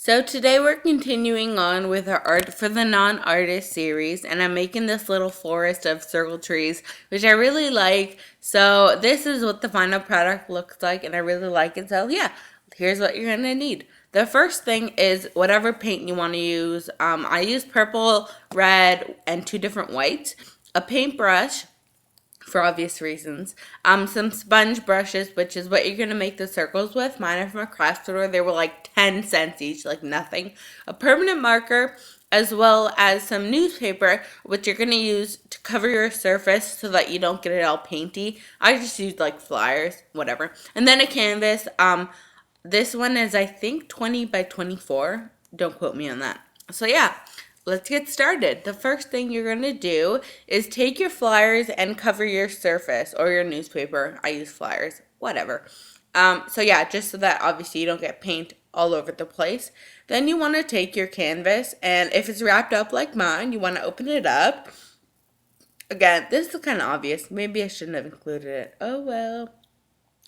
So today we're continuing on with our art for the non-artist series, and I'm making this little forest of circle trees, which I really like. So this is what the final product looks like, and I really like it. So yeah, here's what you're gonna need. The first thing is whatever paint you want to use. I use purple, red, and two different whites. A paintbrush, for obvious reasons. Some sponge brushes, which is what you're going to make the circles with. Mine are from a craft store. They were like 10 cents each, like nothing. A permanent marker, as well as some newspaper, which you're going to use to cover your surface so that you don't get it all painty. I just used like flyers, whatever. And then a canvas. This one is, I think, 20 by 24. Don't quote me on that. So yeah, let's get started. The first thing you're going to do is take your flyers and cover your surface or your newspaper. I use flyers, whatever. So yeah, just so that obviously you don't get paint all over the place. Then you want to take your canvas, and if it's wrapped up like mine, you want to open it up. Again, this is kind of obvious. Maybe I shouldn't have included it. Oh well.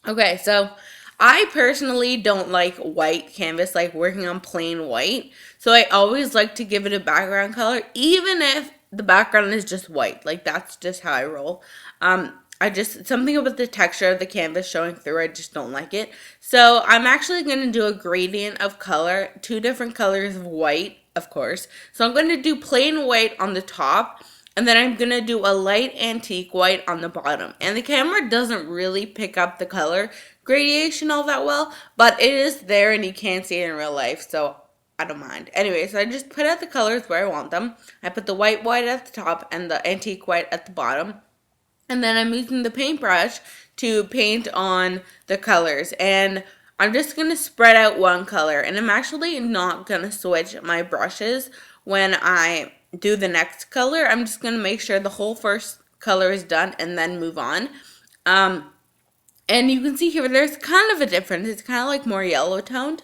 Okay, so I personally don't like white canvas, like working on plain white. So I always like to give it a background color, even if the background is just white. Like that's just how I roll. Something about the texture of the canvas showing through, I just don't like it. So I'm actually going to do a gradient of color, two different colors of white, of course. So I'm going to do plain white on the top, and then I'm going to do a light antique white on the bottom. And the camera doesn't really pick up the color gradation all that well, but it is there and you can't see it in real life, so I don't mind. Anyway, so I just put out the colors where I want them. I put the white at the top and the antique white at the bottom. And then I'm using the paintbrush to paint on the colors. And I'm just going to spread out one color. And I'm actually not going to switch my brushes when I do the next color. I'm just going to make sure the whole first color is done and then move on. And you can see here, there's kind of a difference. It's kind of like more yellow toned.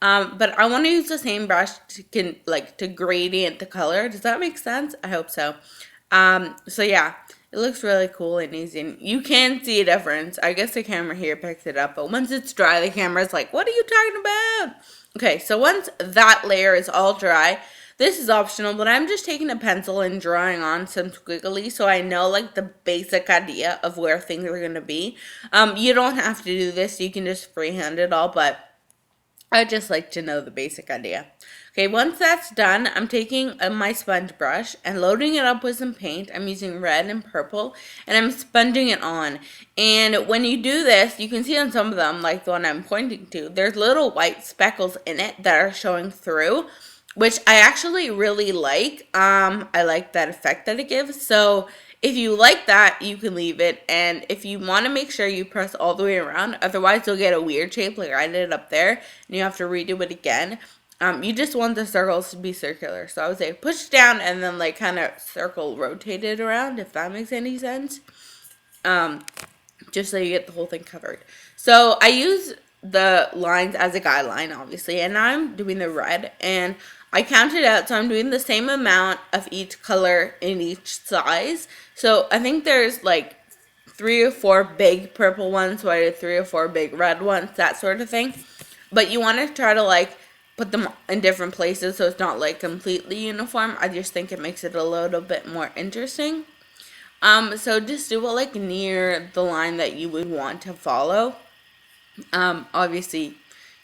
But I want to use the same brush to gradient the color. Does that make sense? I hope so. So yeah, it looks really cool and easy. And you can see a difference. I guess the camera here picks it up. But once it's dry, the camera's like, what are you talking about? Okay, so once that layer is all dry, this is optional, but I'm just taking a pencil and drawing on some squiggly so I know like the basic idea of where things are going to be. You don't have to do this. You can just freehand it all, but I just like to know the basic idea. Okay, once that's done, I'm taking my sponge brush and loading it up with some paint. I'm using red and purple, and I'm sponging it on. And when you do this, you can see on some of them, like the one I'm pointing to, there's little white speckles in it that are showing through, which I actually really like. I like that effect that it gives. So if you like that, you can leave it. And if you want to make sure you press all the way around, otherwise you'll get a weird shape like I did up there, and you have to redo it again. You just want the circles to be circular. So I would say push down and then like kind of circle rotate it around, if that makes any sense. Just so you get the whole thing covered. So I use the lines as a guideline, obviously, and now I'm doing the red, and I counted out, so I'm doing the same amount of each color in each size. So I think there's like 3 or 4 big purple ones, so I did 3 or 4 big red ones, that sort of thing. But you want to try to like put them in different places so it's not like completely uniform. I just think it makes it a little bit more interesting. So just do it like near the line that you would want to follow. Obviously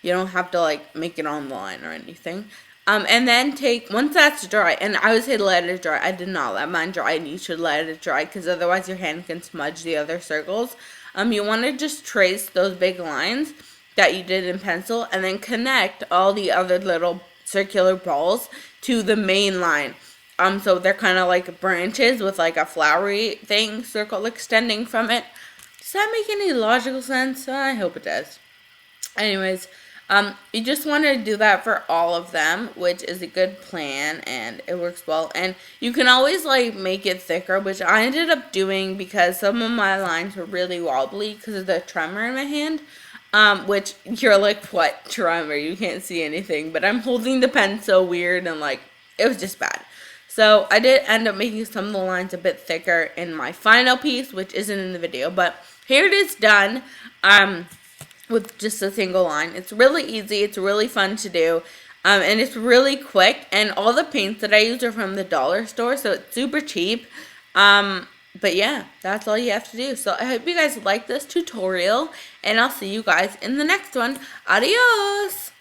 you don't have to like make it on the line or anything. And then once that's dry, and I would say let it dry. I did not let mine dry, and you should let it dry because otherwise your hand can smudge the other circles. You want to just trace those big lines that you did in pencil and then connect all the other little circular balls to the main line. So they're kind of like branches with like a flowery thing circle extending from it. Does that make any logical sense? I hope it does. Anyways, you just want to do that for all of them, which is a good plan, and it works well. And you can always like make it thicker, which I ended up doing because some of my lines were really wobbly because of the tremor in my hand. Which you're like, what tremor? You can't see anything, but I'm holding the pen so weird, and like it was just bad. So I did end up making some of the lines a bit thicker in my final piece, which isn't in the video, but here it is done. With just a single line. It's really easy. It's really fun to do. And it's really quick, and all the paints that I use are from the dollar store, so it's super cheap. But yeah, that's all you have to do. So I hope you guys like this tutorial, and I'll see you guys in the next one. Adios!